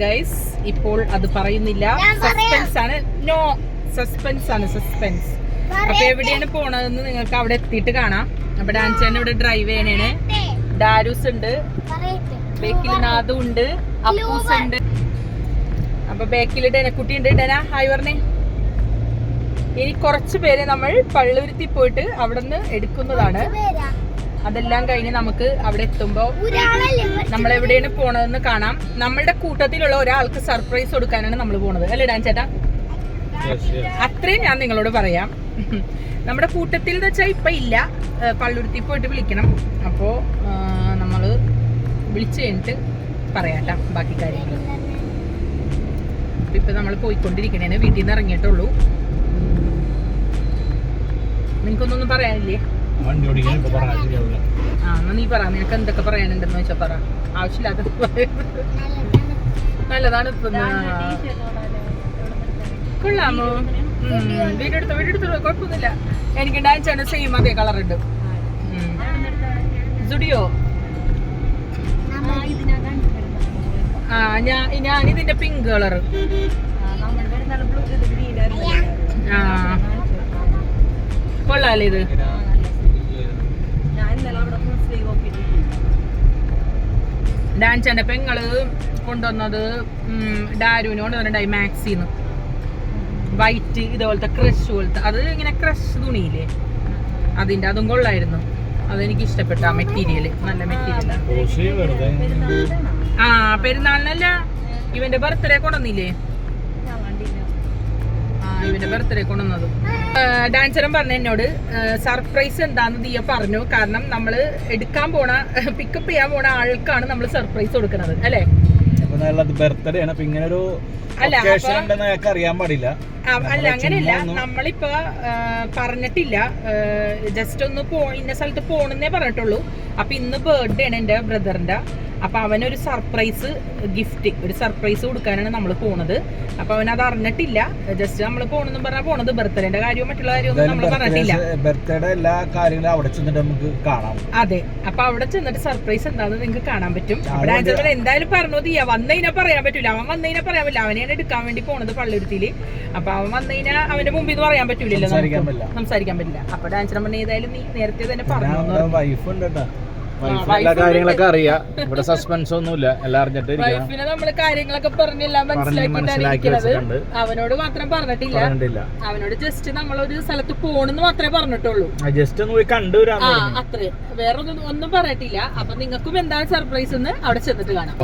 Guys. ഇപ്പോൾ അത് പറയുന്നില്ല, സസ്പെൻസ് ആണ്. നോ, സസ്പെൻസ് ആണ്, സസ്പെൻസ്. അപ്പൊ എവിടെയാണ് പോണതെന്ന് നിങ്ങൾക്ക് അവിടെ എത്തിയിട്ട് കാണാം. അപ്പൊ ഡാൻസേനെ ഇവിടെ ഡ്രൈവ് ചെയ്യണേണ്. ഡാരൂസ് ഉണ്ട്, ബേക്കിൽ നാദു ഉണ്ട്, അപ്പൂസ് ഉണ്ട്. അപ്പൊ ബേക്കിൽ ഡെനക്കുട്ടി ഉണ്ട്. ഡെന ഹായ് പറഞ്ഞേ. ഇനി കുറച്ച് പേര് നമ്മൾ പള്ളുരുത്തി പോയിട്ട് അവിടെ നിന്ന് എടുക്കുന്നതാണ്. അതെല്ലാം കഴിഞ്ഞ് നമുക്ക് അവിടെ എത്തുമ്പോ നമ്മൾ എവിടെയാണ് പോണതെന്ന് കാണാം. നമ്മളുടെ കൂട്ടത്തിലുള്ള ഒരാൾക്ക് സർപ്രൈസ് കൊടുക്കാനാണ് നമ്മൾ പോണത്, അല്ലേ ഡാൻ ചേട്ടാ? അത്രയും ഞാൻ നിങ്ങളോട് പറയാം. നമ്മുടെ കൂട്ടത്തിൽ എന്ന് വെച്ചാൽ ഇപ്പൊ ഇല്ല, പള്ളുരുത്തി പോയിട്ട് വിളിക്കണം. അപ്പോ നമ്മള് വിളിച്ചു കഴിഞ്ഞിട്ട് പറയാട്ടാ ബാക്കി കാര്യങ്ങൾ. ഇപ്പൊ നമ്മൾ പോയിക്കൊണ്ടിരിക്കണേന്, വീട്ടിൽ നിന്ന് ഇറങ്ങിയിട്ടുള്ളൂ. നിങ്ങൾക്കൊന്നും പറയാനില്ലേ? എന്നാ നീ പറ, നിനക്ക് എന്തൊക്കെ പറയാനുണ്ടെന്ന് വെച്ചാ പറ. ആവശ്യമില്ലാത്ത നല്ലതാണ്. കൊള്ളാമോ? വീടെടുത്തോ, കുഴപ്പമൊന്നുമില്ല. എനിക്ക് ഡാൻസ് സെയിം അതേ കളർ ഉണ്ട്. സുഡിയോ ഞാനിതിന്റെ പിങ്ക് കളർ. കൊള്ളാല്ലേ ഇത്? ഡാൻസന്റെ പെങ്ങള് കൊണ്ടുവന്നത് ഡാരുവിന് കൊണ്ടുവന്നിട്ടുണ്ടായി മാക്സിന്ന്. വൈറ്റ് ഇതുപോലത്തെ ക്രഷ് പോലത്തെ, അത് ഇങ്ങനെ ക്രഷ് തുണിയില്ലേ അതിന്റെ, അതും കൊള്ളായിരുന്നു. അതെനിക്ക് ഇഷ്ടപ്പെട്ട ആ മെറ്റീരിയല്, നല്ല മെറ്റീരിയൽ. ആ പെരുന്നാളിനല്ല, ഇവന്റെ ബർത്ത്ഡേ കൊണ്ടുവന്നില്ലേ? ഇവന്റെ ബർത്ത്ഡേ കൊണ്ടുവന്നത്. ഡാൻസറും പറഞ്ഞു എന്നോട് സർപ്രൈസ് എന്താന്ന് ദിയ പറഞ്ഞു. കാരണം നമ്മള് എടുക്കാൻ പോണ, പിക്കപ്പ് ചെയ്യാൻ പോണ ആൾക്കാണ് നമ്മൾ സർപ്രൈസ് കൊടുക്കുന്നത്, അല്ലേ? ബർത്ത്ഡേ ആണ്. ഇങ്ങനെ ഒരു അറിയാൻ പാടില്ല. അല്ല, അങ്ങനെയല്ല. നമ്മളിപ്പോ പറഞ്ഞിട്ടില്ല, ജസ്റ്റ് ഒന്ന് ഇന്ന സ്ഥലത്ത് പോണെന്നേ പറഞ്ഞിട്ടുള്ളൂ. അപ്പൊ ഇന്ന് ബർത്ത്ഡേ ആണ് എന്റെ ബ്രദറിന്റെ. അപ്പൊ അവനൊരു സർപ്രൈസ് ഗിഫ്റ്റ്, ഒരു സർപ്രൈസ് കൊടുക്കാനാണ് നമ്മൾ പോണത്. അപ്പൊ അവൻ അത് അറിഞ്ഞിട്ടില്ല. ജസ്റ്റ് നമ്മൾ പോണെന്നും പറഞ്ഞാൽ പോണത്. ബർത്ത്ഡേന്റെ കാര്യവും മറ്റുള്ള കാര്യമൊന്നും നമ്മൾ പറഞ്ഞിട്ടില്ല. ബർത്ത്ഡേ എല്ലാ കാര്യങ്ങളും അവിടെ ചെന്നിട്ട് നമുക്ക് കാണാം. അതെ, അപ്പൊ അവിടെ ചെന്നിട്ട് സർപ്രൈസ് എന്താണെന്ന് നിങ്ങൾക്ക് കാണാൻ പറ്റും. അവിടെ എന്തായാലും പറഞ്ഞു തീയാ, വന്നതിനെ പറയാൻ പറ്റൂല. അവൻ വന്നതിനെ പറയാൻ പറ്റില്ല. അവനെയാണ് എടുക്കാൻ വേണ്ടി പോണത് പള്ളുരുത്തിയില്. അപ്പൊ അവൻ വന്നതിനെ അവന്റെ മുമ്പിൽ നിന്ന് പറയാൻ പറ്റൂലല്ലോ, സംസാരിക്കാൻ പറ്റില്ല. അപ്പൊ ഡാൻസർ പറഞ്ഞ ഏതായാലും നീ നേരത്തെ തന്നെ പറഞ്ഞു. കാര്യങ്ങളൊക്കെ അറിയാം. ഇവിടെ സസ്പെൻസ് ഒന്നുമില്ല, എല്ലാം അറിഞ്ഞിട്ട് വൈഫിനെ നമ്മള് കാര്യങ്ങളൊക്കെ പറഞ്ഞെല്ലാം മനസ്സിലാക്കിയിട്ടാണ്. അവനോട് മാത്രം പറഞ്ഞിട്ടില്ല. അവനോട് ജസ്റ്റ് നമ്മളൊരു സ്ഥലത്ത് പോണെന്ന് മാത്രമേ പറഞ്ഞിട്ടുള്ളൂ. ജസ്റ്റ് ഒന്ന് പോയി കണ്ടുവരാ, അത്രേ. വേറെ ഒന്നും പറഞ്ഞിട്ടില്ല. അപ്പൊ നിങ്ങൾക്കും എന്താണ് സർപ്രൈസ് എന്ന് അവിടെ ചെന്നിട്ട് കാണാം.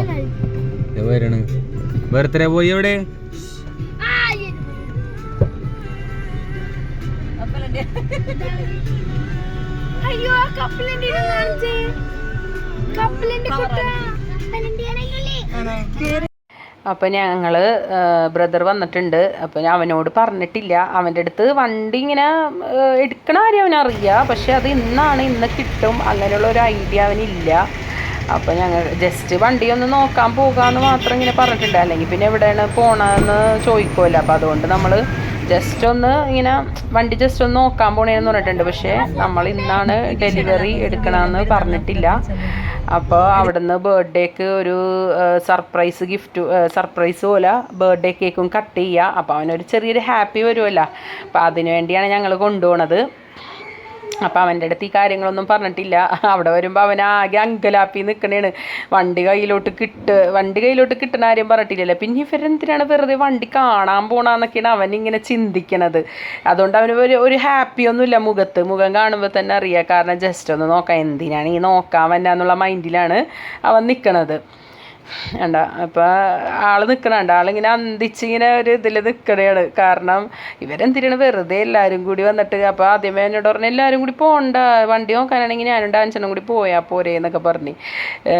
ബർത്ത്ഡേ പോയി എവിടെ? അയ്യോ, അപ്പൊ ഞങ്ങള് ബ്രദർ വന്നിട്ടുണ്ട്. അപ്പൊ അവനോട് പറഞ്ഞിട്ടില്ല. അവൻ്റെ അടുത്ത് വണ്ടി ഇങ്ങനെ എടുക്കണ കാര്യം അവനറിയാം, പക്ഷെ അത് ഇന്ന് കിട്ടും അങ്ങനെയുള്ള ഒരു ഐഡിയ അവനില്ല. അപ്പൊ ഞങ്ങൾ ജസ്റ്റ് വണ്ടി ഒന്ന് നോക്കാൻ പോകാന്ന് മാത്രം ഇങ്ങനെ പറഞ്ഞിട്ടുണ്ട്. അല്ലെങ്കിൽ പിന്നെ എവിടെയാണ് പോണതെന്ന് ചോദിക്കുമല്ലോ. അപ്പൊ അതുകൊണ്ട് നമ്മള് ജസ്റ്റ് ഒന്ന് ഇങ്ങനെ വണ്ടി ജസ്റ്റ് ഒന്ന് നോക്കാൻ പോണേന്ന് പറഞ്ഞിട്ടുണ്ട്. പക്ഷെ നമ്മൾ ഇന്നാണ് ഡെലിവറി എടുക്കണമെന്ന് പറഞ്ഞിട്ടില്ല. അപ്പോൾ അവിടുന്ന് ബർത്ത്ഡേക്ക് ഒരു സർപ്രൈസ് ഗിഫ്റ്റ്, സർപ്രൈസ് പോലെ ബർത്ത്ഡേ കേക്കും കട്ട് ചെയ്യുക. അപ്പോൾ അവനൊരു ചെറിയൊരു ഹാപ്പി വരുമല്ലോ. അപ്പോൾ അതിനു വേണ്ടിയാണ് ഞങ്ങൾ കൊണ്ടുപോണത്. അപ്പോൾ അവൻ്റെ അടുത്ത് ഈ കാര്യങ്ങളൊന്നും പറഞ്ഞിട്ടില്ല. അവിടെ വരുമ്പോൾ അവൻ ആകെ അങ്കലാപ്പി നിൽക്കണേണ്. വണ്ടി കയ്യിലോട്ട് കിട്ടുന്ന കാര്യം പറഞ്ഞിട്ടില്ലല്ലോ. പിന്നെ ഇവരെന്തിനാണ് വെറുതെ വണ്ടി കാണാൻ പോകണമെന്നൊക്കെയാണ് അവനിങ്ങനെ ചിന്തിക്കണത്. അതുകൊണ്ട് അവന് ഒരു ഹാപ്പിയൊന്നുമില്ല മുഖം കാണുമ്പോൾ തന്നെ അറിയാം. കാരണം ജസ്റ്റ് ഒന്ന് നോക്കാം, എന്തിനാണ് ഈ നോക്കാൻ വന്നാന്നുള്ള മൈൻഡിലാണ് അവൻ നിൽക്കണത്. വേണ്ട. അപ്പോൾ ആൾ നിൽക്കണുണ്ട്, ആളിങ്ങനെ അന്തിച്ചിങ്ങനെ ഒരു ഇതിൽ നിൽക്കണയാണ്. കാരണം ഇവരെന്തിനാണ് വെറുതെ എല്ലാവരും കൂടി വന്നിട്ട്. അപ്പോൾ ആദ്യമേ എന്നോട് പറഞ്ഞു എല്ലാവരും കൂടി പോകണ്ട, വണ്ടി നോക്കാനാണെങ്കിൽ ഞാനും ഡാൻസനും കൂടി പോയാൽ പോരേ എന്നൊക്കെ പറഞ്ഞ്.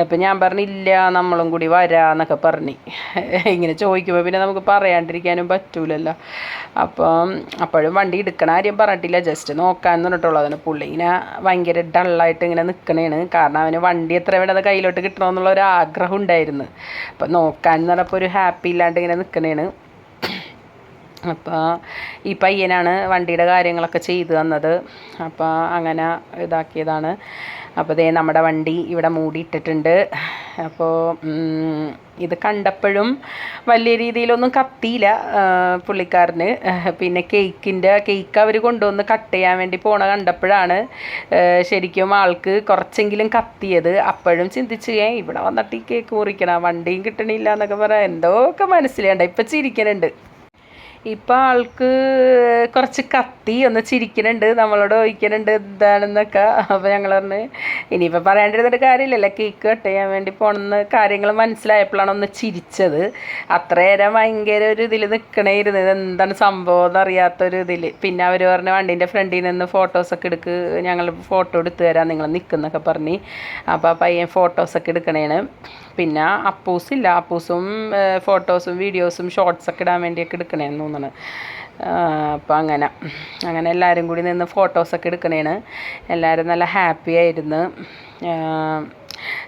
അപ്പം ഞാൻ പറഞ്ഞില്ല, നമ്മളും കൂടി വരാമെന്നൊക്കെ പറഞ്ഞ്. ഇങ്ങനെ ചോദിക്കുമ്പോൾ പിന്നെ നമുക്ക് പറയാണ്ടിരിക്കാനും പറ്റൂലല്ലോ. അപ്പം അപ്പോഴും വണ്ടി എടുക്കണ കാര്യം പറഞ്ഞിട്ടില്ല, ജസ്റ്റ് നോക്കാമെന്ന് പറഞ്ഞിട്ടുള്ളൂ. അതിന് പുള്ളി ഇങ്ങനെ ഭയങ്കര ഡള്ളായിട്ട് ഇങ്ങനെ നിൽക്കണേണ്. കാരണം അവന് വണ്ടി എത്ര വേണ്ടത് കയ്യിലോട്ട് കിട്ടണമെന്നുള്ള ഒരു ആഗ്രഹം ഉണ്ടായിരുന്നു. അപ്പം നോക്കാൻ പറഞ്ഞപ്പോൾ ഒരു ഹാപ്പി ഇല്ലാണ്ട് ഇങ്ങനെ നിൽക്കണേണ്. അപ്പോൾ ഈ പയ്യനാണ് വണ്ടിയുടെ കാര്യങ്ങളൊക്കെ ചെയ്തു തന്നത്. അപ്പോൾ അങ്ങനെ ഇതാക്കിയതാണ്. അപ്പോൾ ദേ നമ്മുടെ വണ്ടി ഇവിടെ മൂടിയിട്ടിട്ടുണ്ട്. അപ്പോൾ ഇത് കണ്ടപ്പോഴും വലിയ രീതിയിലൊന്നും കത്തിയില്ല പുള്ളിക്കാരന്. പിന്നെ കേക്ക് അവർ കൊണ്ടുവന്ന് കട്ട് ചെയ്യാൻ വേണ്ടി പോണ കണ്ടപ്പോഴാണ് ശരിക്കും ആൾക്ക് കുറച്ചെങ്കിലും കത്തിയത്. അപ്പോഴും ചിന്തിച്ച് ഇവിടെ വന്നിട്ട് ഈ കേക്ക് മുറിക്കണം, വണ്ടിയും കിട്ടണില്ല എന്നൊക്കെ പറയാം. എന്തോക്കെ മനസ്സിലാണ്ട. ഇപ്പം ചിരിക്കണുണ്ട്. ഇപ്പം ആൾക്ക് കുറച്ച് കത്തി ഒന്ന് ചിരിക്കുന്നുണ്ട്, നമ്മളോട് ചോദിക്കുന്നുണ്ട് എന്താണെന്നൊക്കെ. അപ്പോൾ ഞങ്ങൾ പറഞ്ഞ് ഇനിയിപ്പോൾ പറയാണ്ടിരുന്നിട്ട് കാര്യമില്ലല്ലോ, കേക്ക് കട്ട് ചെയ്യാൻ വേണ്ടി പോണെന്ന് കാര്യങ്ങൾ മനസ്സിലായപ്പോഴാണ് ഒന്ന് ചിരിച്ചത്. അത്രയേരം ഭയങ്കര ഒരു ഇതിൽ നിൽക്കണേയിരുന്നു, എന്താണ് സംഭവം എന്നറിയാത്തൊരു ഇതിൽ. പിന്നെ അവർ പറഞ്ഞ് വണ്ടീൻ്റെ ഫ്രണ്ടിൽ നിന്ന് ഫോട്ടോസൊക്കെ എടുക്ക്, ഞങ്ങൾ ഫോട്ടോ എടുത്തു തരാം നിങ്ങൾ നിൽക്കുന്നൊക്കെ പറഞ്ഞ്. അപ്പോൾ ആ പയ്യൻ ഫോട്ടോസൊക്കെ എടുക്കണേണ്. പിന്നെ അപ്പൂസും ഫോട്ടോസും വീഡിയോസും ഷോർട്സൊക്കെ ഇടാൻ വേണ്ടിയൊക്കെ എടുക്കണേന്ന് തോന്നുന്നു. അപ്പോൾ അങ്ങനെ എല്ലാവരും കൂടി നിന്ന് ഫോട്ടോസൊക്കെ എടുക്കണേണ്. എല്ലാവരും നല്ല ഹാപ്പി ആയിരുന്നു.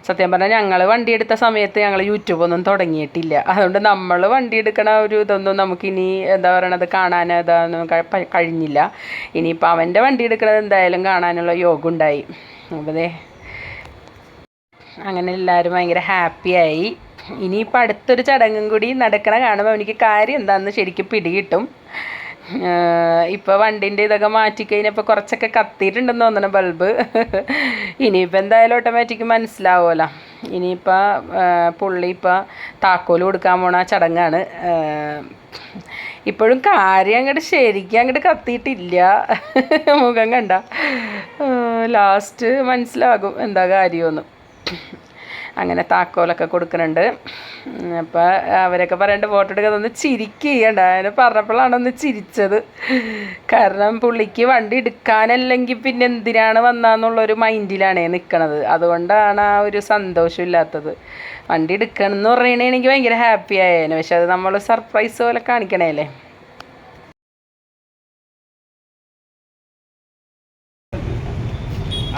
സത്യം പറഞ്ഞാൽ ഞങ്ങൾ വണ്ടി എടുത്ത സമയത്ത് ഞങ്ങൾ യൂട്യൂബൊന്നും തുടങ്ങിയിട്ടില്ല. അതുകൊണ്ട് നമ്മൾ വണ്ടി എടുക്കണ ഒരു ഇതൊന്നും നമുക്കിനി എന്താ പറയണത് കാണാൻ ഇതൊന്നും കഴിഞ്ഞില്ല. ഇനിയിപ്പോൾ അവൻ്റെ വണ്ടി എടുക്കണത് എന്തായാലും കാണാനുള്ള യോഗം ഉണ്ടായി. അപ്പോൾ അങ്ങനെ എല്ലാവരും ഭയങ്കര ഹാപ്പിയായി. ഇനിയിപ്പോൾ അടുത്തൊരു ചടങ്ങും കൂടി നടക്കണ കാണുമ്പോൾ എനിക്ക് കാര്യം എന്താണെന്ന് ശരിക്കും പിടികിട്ടും. ഇപ്പോൾ വണ്ടിൻ്റെ ഇതൊക്കെ മാറ്റിക്കഴിഞ്ഞപ്പോൾ കുറച്ചൊക്കെ കത്തിയിട്ടുണ്ടെന്ന് തോന്നണം ബൾബ്. ഇനിയിപ്പോൾ എന്തായാലും ഓട്ടോമാറ്റിക് മനസ്സിലാവുമല്ലോ. ഇനിയിപ്പോൾ പുള്ളി ഇപ്പോൾ താക്കോൽ കൊടുക്കാൻ പോണ ചടങ്ങാണ്. ഇപ്പോഴും കാര്യം ശരിക്കും അങ്ങോട്ട് കത്തിയിട്ടില്ല. മുഖം കണ്ട ലാസ്റ്റ് മനസ്സിലാകും എന്താ കാര്യമെന്ന്. അങ്ങനെ താക്കോലൊക്കെ കൊടുക്കുന്നുണ്ട്. അപ്പോൾ അവരൊക്കെ പറയേണ്ട ഫോട്ടോ എടുക്കുന്നൊന്ന് ചിരിക്കുകയണ്ട. അതിന് പറഞ്ഞപ്പോഴാണ് ഒന്ന് ചിരിച്ചത്. കാരണം പുള്ളിക്ക് വണ്ടി എടുക്കാനല്ലെങ്കിൽ പിന്നെ എന്തിനാണ് വന്നതെന്നുള്ളൊരു മൈൻഡിലാണ് നിൽക്കണത്. അതുകൊണ്ടാണ് ആ ഒരു സന്തോഷമില്ലാത്തത്. വണ്ടി എടുക്കണം എന്ന് പറയണേ എനിക്ക് ഭയങ്കര ഹാപ്പി ആയേനെ. പക്ഷെ അത് നമ്മൾ സർപ്രൈസ് പോലെ കാണിക്കണേല്ലേ.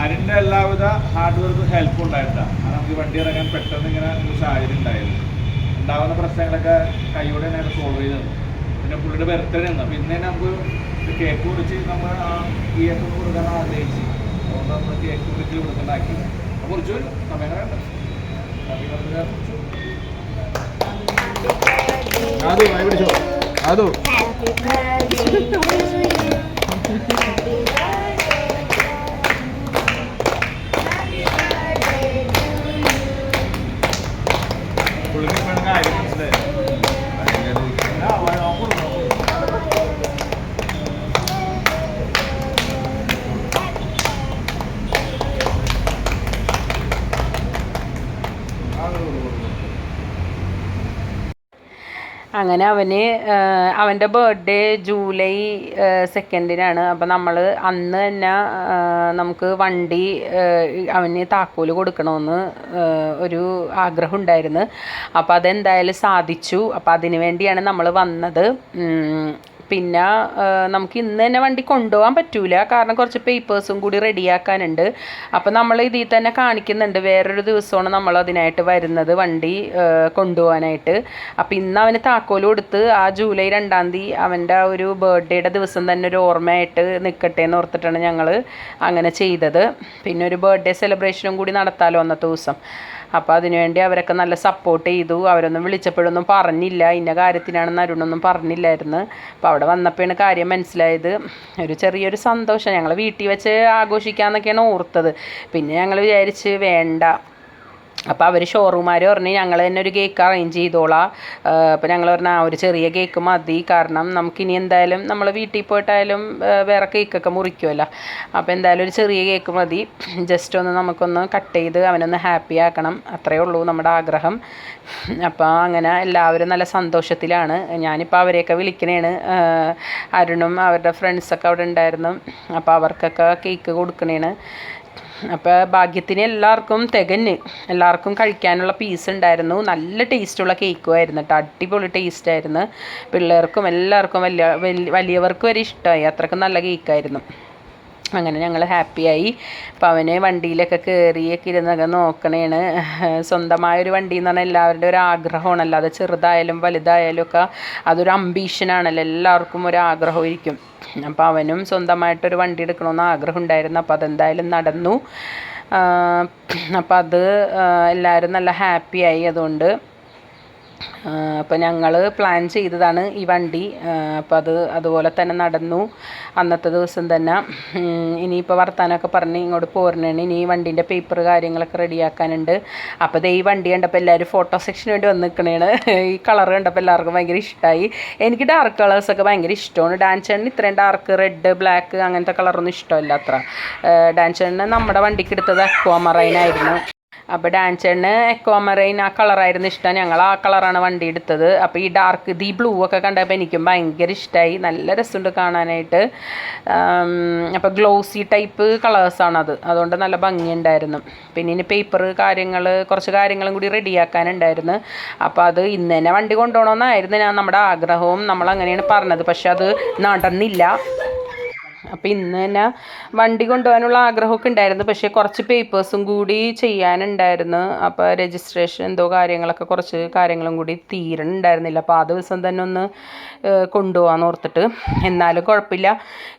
അതിൻ്റെ എല്ലാവിധ ഹാർഡ് വർക്കും ഹെൽപ്പും ഉണ്ടായിട്ടാണ് നമുക്ക് വണ്ടി ഇറങ്ങാൻ പെട്ടെന്ന് ഇങ്ങനെ ഒരു സാഹചര്യം ഉണ്ടായിരുന്നു. ഉണ്ടാകുന്ന പ്രശ്നങ്ങളൊക്കെ കൈയോടെ തന്നെ സോൾവ് ചെയ്ത് തന്നു. പിന്നെ പുള്ളിയുടെ ബർത്ത്ഡേ നിന്ന് അപ്പോൾ ഇന്ന് തന്നെ നമുക്ക് കേക്ക് മുറിച്ച് നമ്മൾ ആ കേക്ക് കൊടുക്കാൻ ആഗ്രഹിച്ച് അതുകൊണ്ട് നമ്മൾ കേക്ക് മുറിച്ച് കൊടുക്കേണ്ടാക്കി മുറിച്ചു സമയം അതോ അങ്ങനെ അവൻ്റെ ബർത്ത്ഡേ ജൂലൈ 2 അപ്പോൾ നമ്മൾ അന്ന് തന്നെ നമുക്ക് വണ്ടി അവന് താക്കോല് കൊടുക്കണമെന്ന് ഒരു ആഗ്രഹം ഉണ്ടായിരുന്നു. അപ്പോൾ അതെന്തായാലും സാധിച്ചു. അപ്പോൾ അതിന് വേണ്ടിയാണ് നമ്മൾ വന്നത്. പിന്നെ നമുക്ക് ഇന്ന് തന്നെ വണ്ടി കൊണ്ടുപോകാൻ പറ്റൂല, കാരണം കുറച്ച് പേപ്പേഴ്സും കൂടി റെഡിയാക്കാനുണ്ട്. അപ്പോൾ നമ്മൾ ഇതിൽ തന്നെ കാണിക്കുന്നുണ്ട് വേറൊരു ദിവസമാണ് നമ്മൾ അതിനായിട്ട് വരുന്നത് വണ്ടി കൊണ്ടുപോകാനായിട്ട്. അപ്പോൾ ഇന്ന് അവന് താക്കോൽ കൊടുത്ത് ആ ജൂലൈ 2 അവൻ്റെ ആ ഒരു ബർത്ത്ഡേയുടെ ദിവസം തന്നെ ഒരു ഓർമ്മയായിട്ട് നിൽക്കട്ടെ എന്ന് ഓർത്തിട്ടാണ് ഞങ്ങൾ അങ്ങനെ ചെയ്തത്. പിന്നെ ഒരു ബർത്ത്ഡേ സെലിബ്രേഷനും കൂടി നടത്താമല്ലോ അന്നത്തെ ദിവസം. അപ്പോൾ അതിനുവേണ്ടി അവരൊക്കെ നല്ല സപ്പോർട്ട് ചെയ്തു. അവരൊന്നും വിളിച്ചപ്പോഴൊന്നും പറഞ്ഞില്ല, ഇന്ന കാര്യത്തിനാണെന്ന് അരുണൊന്നും പറഞ്ഞില്ലായിരുന്നു. അപ്പോൾ അവിടെ വന്നപ്പോഴാണ് കാര്യം മനസ്സിലായത്. ഒരു ചെറിയൊരു സന്തോഷം ഞങ്ങൾ വീട്ടിൽ വെച്ച് ആഘോഷിക്കാമെന്നൊക്കെയാണ് ഓർത്തത്. പിന്നെ ഞങ്ങൾ വിചാരിച്ച് വേണ്ട. അപ്പോൾ അവർ ഷോറൂമാർ പറഞ്ഞ് ഞങ്ങൾ തന്നെ ഒരു കേക്ക് അറേഞ്ച് ചെയ്തോളാം. അപ്പോൾ ഞങ്ങൾ പറഞ്ഞാൽ ആ ഒരു ചെറിയ കേക്ക് മതി, കാരണം നമുക്കിനി എന്തായാലും നമ്മൾ വീട്ടിൽ പോയിട്ടായാലും വേറെ കേക്കൊക്കെ മുറിക്കുമല്ലോ. അപ്പോൾ എന്തായാലും ഒരു ചെറിയ കേക്ക് മതി, ജസ്റ്റ് ഒന്ന് നമുക്കൊന്ന് കട്ട് ചെയ്ത് അവനൊന്ന് ഹാപ്പി ആക്കണം, അത്രയേ ഉള്ളൂ നമ്മുടെ ആഗ്രഹം. അപ്പോൾ അങ്ങനെ എല്ലാവരും നല്ല സന്തോഷത്തിലാണ്. ഞാനിപ്പോൾ അവരെയൊക്കെ വിളിക്കണേണ്. അരുണും അവരുടെ ഫ്രണ്ട്സൊക്കെ അവിടെ ഉണ്ടായിരുന്നു. അപ്പോൾ അവർക്കൊക്കെ കേക്ക് കൊടുക്കണേണ്. അപ്പോൾ ഭാഗ്യത്തിന് എല്ലാവർക്കും കഴിക്കാനുള്ള പീസ് ഉണ്ടായിരുന്നു. നല്ല ടേസ്റ്റുള്ള കേക്കും ആയിരുന്നു കേട്ടോ, അടിപൊളി ടേസ്റ്റായിരുന്നു. പിള്ളേർക്കും എല്ലാവർക്കും വലിയവർക്കും വരെ ഇഷ്ടമായി, അത്രയ്ക്കും നല്ല കേക്കായിരുന്നു. അങ്ങനെ ഞങ്ങൾ ഹാപ്പിയായി. അപ്പോൾ അവന് വണ്ടിയിലൊക്കെ കയറിയൊക്കെ ഇരുന്നൊക്കെ നോക്കണേണ്. സ്വന്തമായൊരു വണ്ടി എന്ന് പറഞ്ഞാൽ എല്ലാവരുടെ ഒരു ആഗ്രഹമാണല്ലോ. അത് ചെറുതായാലും വലുതായാലും ഒക്കെ അതൊരു അംബീഷനാണല്ലോ, എല്ലാവർക്കും ഒരു ആഗ്രഹമായിരിക്കും. അപ്പോൾ അവനും സ്വന്തമായിട്ടൊരു വണ്ടി എടുക്കണമെന്ന് ആഗ്രഹം ഉണ്ടായിരുന്നു. അപ്പോൾ അതെന്തായാലും നടന്നു. അപ്പോൾ അത് എല്ലാവരും നല്ല ഹാപ്പിയായി. അതുകൊണ്ട് അപ്പോൾ ഞങ്ങൾ പ്ലാൻ ചെയ്തതാണ് ഈ വണ്ടി. അപ്പോൾ അതുപോലെ തന്നെ നടന്നു അന്നത്തെ ദിവസം തന്നെ. ഇനിയിപ്പോൾ വർത്താനമൊക്കെ പറഞ്ഞ് ഇങ്ങോട്ട് പോരണേണ്. ഇനി ഈ വണ്ടീൻ്റെ പേപ്പർ കാര്യങ്ങളൊക്കെ റെഡിയാക്കാനുണ്ട്. അപ്പോൾ ഈ വണ്ടി കണ്ടപ്പോൾ എല്ലാവരും ഫോട്ടോ സെക്ഷന് വേണ്ടി വന്ന് നിൽക്കണേണ്. ഈ കളർ കണ്ടപ്പോൾ എല്ലാവർക്കും ഭയങ്കര ഇഷ്ടമായി. എനിക്ക് ഡാർക്ക് കളേഴ്സൊക്കെ ഭയങ്കര ഇഷ്ടമാണ്. ഡാൻസേണിന് ഇത്രയും ഡാർക്ക് റെഡ് ബ്ലാക്ക് അങ്ങനത്തെ കളറൊന്നും ഇഷ്ടമല്ല അത്ര. ഡാൻസേണിന് നമ്മുടെ വണ്ടിക്ക് എടുത്തത് അക്വാമറൈൻ ആയിരുന്നു. അപ്പോൾ ഡാൻസേണിന് എക്വാമറൈൻ ആ കളറായിരുന്നു ഇഷ്ടം. ഞങ്ങൾ ആ കളറാണ് വണ്ടി എടുത്തത്. അപ്പോൾ ഈ ഡാർക്ക് ഈ ബ്ലൂ ഒക്കെ കണ്ടപ്പോൾ എനിക്കും ഭയങ്കര ഇഷ്ടമായി. നല്ല രസമുണ്ട് കാണാനായിട്ട്. അപ്പോൾ ഗ്ലോസി ടൈപ്പ് കളേഴ്സാണത്. അതുകൊണ്ട് നല്ല ഭംഗിയുണ്ടായിരുന്നു. പിന്നെ ഇനി പേപ്പർ കുറച്ച് കാര്യങ്ങളും കൂടി റെഡിയാക്കാനുണ്ടായിരുന്നു. അപ്പോൾ അത് ഇന്ന് തന്നെ വണ്ടി കൊണ്ടുപോകണമെന്നായിരുന്നു നമ്മുടെ ആഗ്രഹവും. നമ്മളങ്ങനെയാണ് പറഞ്ഞത്. പക്ഷെ അത് നടന്നില്ല. അപ്പോൾ ഇന്ന് തന്നെ വണ്ടി കൊണ്ടുപോകാനുള്ള ആഗ്രഹമൊക്കെ ഉണ്ടായിരുന്നു. പക്ഷേ കുറച്ച് പേപ്പേഴ്സും കൂടി ചെയ്യാനുണ്ടായിരുന്നു. അപ്പോൾ രജിസ്ട്രേഷൻ എന്തോ കുറച്ച് കാര്യങ്ങളും കൂടി തീരണുണ്ടായിരുന്നില്ല. അപ്പോൾ ആ ദിവസം തന്നെ ഒന്ന് കൊണ്ടുപോകാമെന്ന് ഓർത്തിട്ട്. എന്നാലും കുഴപ്പമില്ല,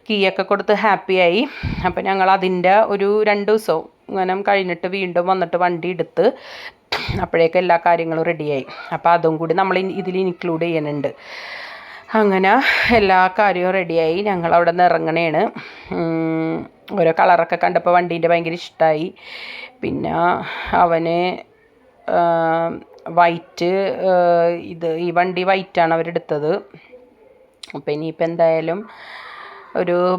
കീയൊക്കെ കൊടുത്ത് ഹാപ്പിയായി. അപ്പോൾ ഞങ്ങൾ അതിൻ്റെ ഒരു 2 ദിവസവും ഇങ്ങനെ കഴിഞ്ഞിട്ട് വീണ്ടും വന്നിട്ട് വണ്ടി എടുത്ത് അപ്പോഴേക്കും എല്ലാ കാര്യങ്ങളും റെഡിയായി. അപ്പോൾ അതും കൂടി നമ്മൾ ഇതിൽ ഇൻക്ലൂഡ് ചെയ്യുന്നുണ്ട്. അങ്ങനെ എല്ലാ കാര്യവും റെഡിയായി. ഞങ്ങൾ അവിടെ നിന്ന് ഇറങ്ങണേണ്. ഓരോ കളറൊക്കെ കണ്ടപ്പോൾ വണ്ടീൻ്റെ ഭയങ്കര ഇഷ്ടമായി. പിന്നെ അവന് വൈറ്റ്, ഈ വണ്ടി വൈറ്റാണ് അവരെടുത്തത്. അപ്പോൾ ഇനിയിപ്പോൾ എന്തായാലും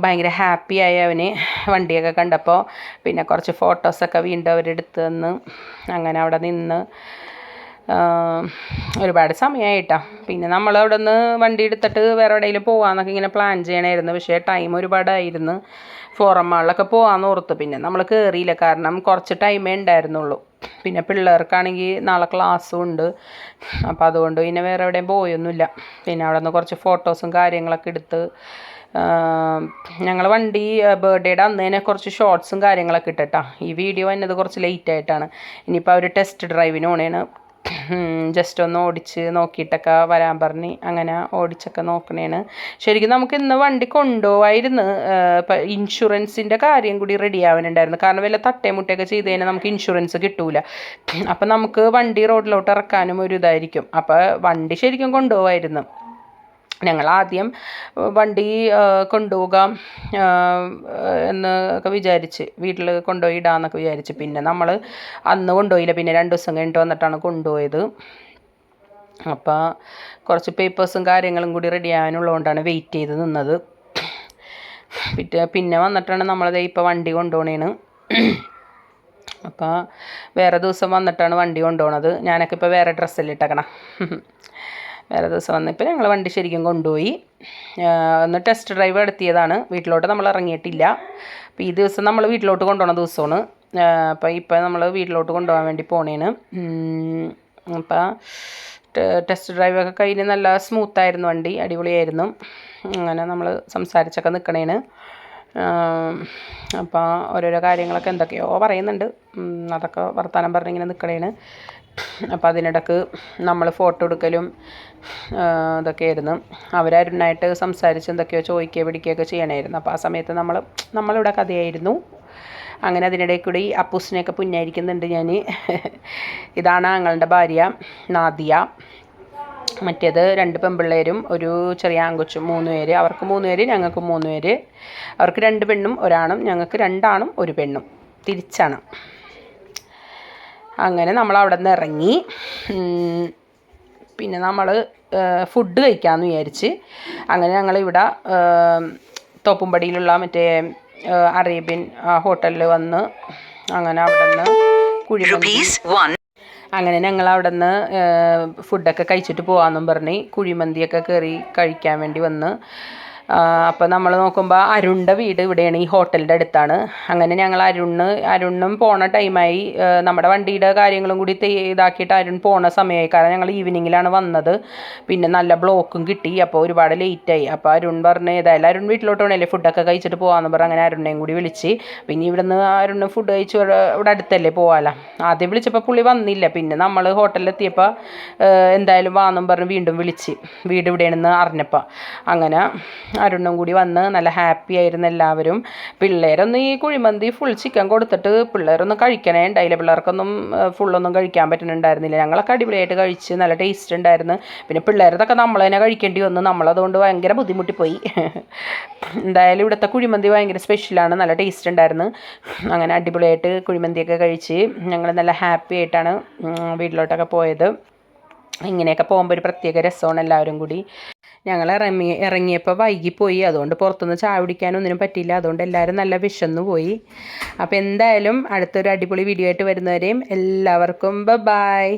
ഭയങ്കര ഹാപ്പിയായി അവന് വണ്ടിയൊക്കെ കണ്ടപ്പോൾ. പിന്നെ കുറച്ച് ഫോട്ടോസൊക്കെ വീണ്ടും അവരെടുത്ത് തന്ന്. അങ്ങനെ അവിടെ നിന്ന് ഒരുപാട് സമയമായിട്ടാ. പിന്നെ നമ്മൾ അവിടെ നിന്ന് വണ്ടി എടുത്തിട്ട് വേറെ എവിടെയെങ്കിലും പോകാമെന്നൊക്കെ ഇങ്ങനെ പ്ലാൻ ചെയ്യണമായിരുന്നു. പക്ഷേ ടൈം ഒരുപാടായിരുന്നു. ഫോറം മാളിലൊക്കെ പോകാമെന്ന് ഓർത്ത്. പിന്നെ നമ്മൾ കയറിയില്ല, കാരണം കുറച്ച് ടൈമേ ഉണ്ടായിരുന്നുള്ളൂ. പിന്നെ പിള്ളേർക്കാണെങ്കിൽ നാളെ ക്ലാസ്സും ഉണ്ട്. അപ്പോൾ അതുകൊണ്ട് പിന്നെ വേറെ എവിടെയും പോയൊന്നുമില്ല. പിന്നെ അവിടെ നിന്ന് കുറച്ച് ഫോട്ടോസും കാര്യങ്ങളൊക്കെ എടുത്ത് ഞങ്ങൾ വണ്ടി ബർത്ത്ഡേയുടെ അന്ന് തന്നെ കുറച്ച് ഷോർട്സും കാര്യങ്ങളൊക്കെ ഇട്ടിട്ടാ. ഈ വീഡിയോ വന്നത് കുറച്ച് ലേറ്റായിട്ടാണ്. ഇനിയിപ്പോൾ അവർ ടെസ്റ്റ് ഡ്രൈവിന് പോണേണ്. ജസ്റ്റ് ഒന്ന് ഓടിച്ച് നോക്കിയിട്ടൊക്കെ വരാൻ പറഞ്ഞ് അങ്ങനെ ഓടിച്ചൊക്കെ നോക്കണേണ്. ശരിക്കും നമുക്ക് ഇന്ന് വണ്ടി കൊണ്ടുപോവായിരുന്നു. ഇപ്പം ഇൻഷുറൻസിൻ്റെ കാര്യം കൂടി റെഡി ആവാനുണ്ടായിരുന്നു. കാരണം വല്ല തട്ടേമുട്ടയൊക്കെ ചെയ്ത് കഴിഞ്ഞാൽ നമുക്ക് ഇൻഷുറൻസ് കിട്ടൂല. അപ്പം നമുക്ക് വണ്ടി റോഡിലോട്ട് ഇറക്കാനും ഒരു ഇതായിരിക്കും. അപ്പോൾ വണ്ടി ശരിക്കും കൊണ്ടുപോവായിരുന്നു. ഞങ്ങൾ ആദ്യം വണ്ടി കൊണ്ടുപോകാം എന്നൊക്കെ വിചാരിച്ച്, വീട്ടിൽ കൊണ്ടുപോയി ഇടാമെന്നൊക്കെ വിചാരിച്ച്. പിന്നെ നമ്മൾ അന്ന് കൊണ്ടുപോയില്ല. പിന്നെ 2 ദിവസം കഴിഞ്ഞിട്ട് വന്നിട്ടാണ് കൊണ്ടുപോയത്. അപ്പോൾ കുറച്ച് പേപ്പേഴ്സും കാര്യങ്ങളും കൂടി റെഡി ആകാനുള്ളതുകൊണ്ടാണ് വെയിറ്റ് ചെയ്ത് നിന്നത്. പിന്നെ വന്നിട്ടാണ് നമ്മളത് ഇപ്പോൾ വണ്ടി കൊണ്ടുപോകണേണ്. അപ്പോൾ വേറെ ദിവസം വന്നിട്ടാണ് വണ്ടി കൊണ്ടുപോകണത്. ഞാനൊക്കെ ഇപ്പോൾ വേറെ ഡ്രസ്സല്ലിട്ടേക്കണം. വേറെ ദിവസം വന്നപ്പോൾ ഞങ്ങൾ വണ്ടി ശരിക്കും കൊണ്ടുപോയി. ഒന്ന് ടെസ്റ്റ് ഡ്രൈവ് നടത്തിയതാണ്. വീട്ടിലോട്ട് നമ്മൾ ഇറങ്ങിയിട്ടില്ല. അപ്പോൾ ഈ ദിവസം നമ്മൾ വീട്ടിലോട്ട് കൊണ്ടുപോകുന്ന ദിവസമാണ്. അപ്പോൾ ഇപ്പോൾ നമ്മൾ വീട്ടിലോട്ട് കൊണ്ടുപോകാൻ വേണ്ടി പോണേന്. അപ്പോൾ ടെസ്റ്റ് ഡ്രൈവൊക്കെ കഴിഞ്ഞ് നല്ല സ്മൂത്തായിരുന്നു വണ്ടി, അടിപൊളിയായിരുന്നു. അങ്ങനെ നമ്മൾ സംസാരിച്ചൊക്കെ നിൽക്കണേന്. അപ്പോൾ ഓരോരോ കാര്യങ്ങളൊക്കെ എന്തൊക്കെയോ പറയുന്നുണ്ട്. അതൊക്കെ വർത്തമാനം പറഞ്ഞിങ്ങനെ നിൽക്കണേന്. അപ്പോൾ അതിനിടക്ക് നമ്മൾ ഫോട്ടോ എടുക്കലും ഇതൊക്കെയായിരുന്നു. അവരരുണായിട്ട് സംസാരിച്ച് എന്തൊക്കെയോ ചോദിക്കുകയോ പിടിക്കുകയൊക്കെ ചെയ്യണമായിരുന്നു. അപ്പോൾ ആ സമയത്ത് നമ്മളിവിടെ കഥയായിരുന്നു. അങ്ങനെ അതിനിടയിൽ കൂടി അപ്പൂസിനെയൊക്കെ പുന്നായിരിക്കുന്നുണ്ട് ഞാൻ. ഇതാണ് ആങ്ങളുടെ ഭാര്യ നാദിയ. മറ്റേത് 2 പെൺപിള്ളേരും ഒരു ചെറിയ ആൺകൊച്ചും. 3 പേര്. അവർക്ക് 3 പേര്, ഞങ്ങൾക്ക് 3 പേര്. അവർക്ക് 2 പെണ്ണും ഒരാണും, ഞങ്ങൾക്ക് 2 ആണും 1 പെണ്ണും. തിരിച്ചാണ്. അങ്ങനെ നമ്മൾ അവിടെ നിന്ന് ഇറങ്ങി. പിന്നെ നമ്മൾ ഫുഡ് കഴിക്കാമെന്ന് വിചാരിച്ച്. അങ്ങനെ ഞങ്ങളിവിടെ തോപ്പുംപടിയിലുള്ള മറ്റേ അറേബ്യൻ ഹോട്ടലിൽ വന്ന് അങ്ങനെ അവിടെ നിന്ന് അങ്ങനെ ഞങ്ങൾ അവിടെ നിന്ന് ഫുഡൊക്കെ കഴിച്ചിട്ട് പോകാമെന്നും പറഞ്ഞ് കുഴിമന്തിയൊക്കെ കയറി കഴിക്കാൻ വേണ്ടി വന്ന്. അപ്പോൾ നമ്മൾ നോക്കുമ്പോൾ അരുണിൻ്റെ വീട് ഇവിടെയാണ്, ഈ ഹോട്ടലിൻ്റെ അടുത്താണ്. അങ്ങനെ ഞങ്ങൾ അരുണും പോണ ടൈമായി, നമ്മുടെ വണ്ടിയുടെ കാര്യങ്ങളും കൂടി ഇതാക്കിയിട്ട് അരുൺ പോണ സമയമായി. കാരണം ഞങ്ങൾ ഈവനിങ്ങിലാണ് വന്നത്, പിന്നെ നല്ല ബ്ലോക്കും കിട്ടി, അപ്പോൾ ഒരുപാട് ലേറ്റായി. അപ്പോൾ അരുൺ പറഞ്ഞ് ഏതായാലും അരുൺ വീട്ടിലോട്ട് വേണമല്ലേ ഫുഡൊക്കെ കഴിച്ചിട്ട് പോകാമെന്ന് പറഞ്ഞ് അങ്ങനെ അരുണിനെയും കൂടി വിളിച്ച്. പിന്നെ ഇവിടുന്ന് അരുണ് ഫുഡ് കഴിച്ച് ഇവിടെ അടുത്തല്ലേ പോകാമല്ലോ. ആദ്യം വിളിച്ചപ്പോൾ പുള്ളി വന്നില്ല, പിന്നെ നമ്മൾ ഹോട്ടലിലെത്തിയപ്പോൾ എന്തായാലും വാന്നും പറഞ്ഞ് വീണ്ടും വിളിച്ച് വീട് ഇവിടെയാണെന്ന് അറിഞ്ഞപ്പോൾ. അങ്ങനെ അരുണും കൂടി വന്ന് നല്ല ഹാപ്പി ആയിരുന്നു എല്ലാവരും. പിള്ളേരൊന്നും ഈ കുഴിമന്തി ഫുൾ ചിക്കൻ കൊടുത്തിട്ട് പിള്ളേരൊന്നും കഴിക്കണേ ഉണ്ടായില്ല, പിള്ളേർക്കൊന്നും ഫുള്ളൊന്നും കഴിക്കാൻ പറ്റുന്നുണ്ടായിരുന്നില്ല. ഞങ്ങളൊക്കെ അടിപൊളിയായിട്ട് കഴിച്ച് നല്ല ടേസ്റ്റ് ഉണ്ടായിരുന്നു. പിന്നെ പിള്ളേരതൊക്കെ നമ്മൾ തന്നെ കഴിക്കേണ്ടി വന്നു, നമ്മളതുകൊണ്ട് ഭയങ്കര ബുദ്ധിമുട്ടിപ്പോയി. എന്തായാലും ഇവിടുത്തെ കുഴിമന്തി ഭയങ്കര സ്പെഷ്യലാണ്, നല്ല ടേസ്റ്റ് ഉണ്ടായിരുന്നു. അങ്ങനെ അടിപൊളിയായിട്ട് കുഴിമന്തിയൊക്കെ കഴിച്ച് ഞങ്ങൾ നല്ല ഹാപ്പി ആയിട്ടാണ് വീട്ടിലോട്ടൊക്കെ പോയത്. ഇങ്ങനെയൊക്കെ പോകുമ്പോൾ ഒരു പ്രത്യേക രസമാണ് എല്ലാവരും കൂടി. ഞങ്ങൾ ഇറങ്ങിയപ്പോൾ വൈകിപ്പോയി, അതുകൊണ്ട് പുറത്തുനിന്ന് ചായ കുടിക്കാനൊന്നിനും പറ്റിയില്ല. അതുകൊണ്ട് എല്ലാവരും നല്ല വിശന്നു പോയി. അപ്പോൾ എന്തായാലും അടുത്തൊരു അടിപൊളി വീഡിയോ ആയിട്ട് വരുന്നവരെയും എല്ലാവർക്കും ബൈ.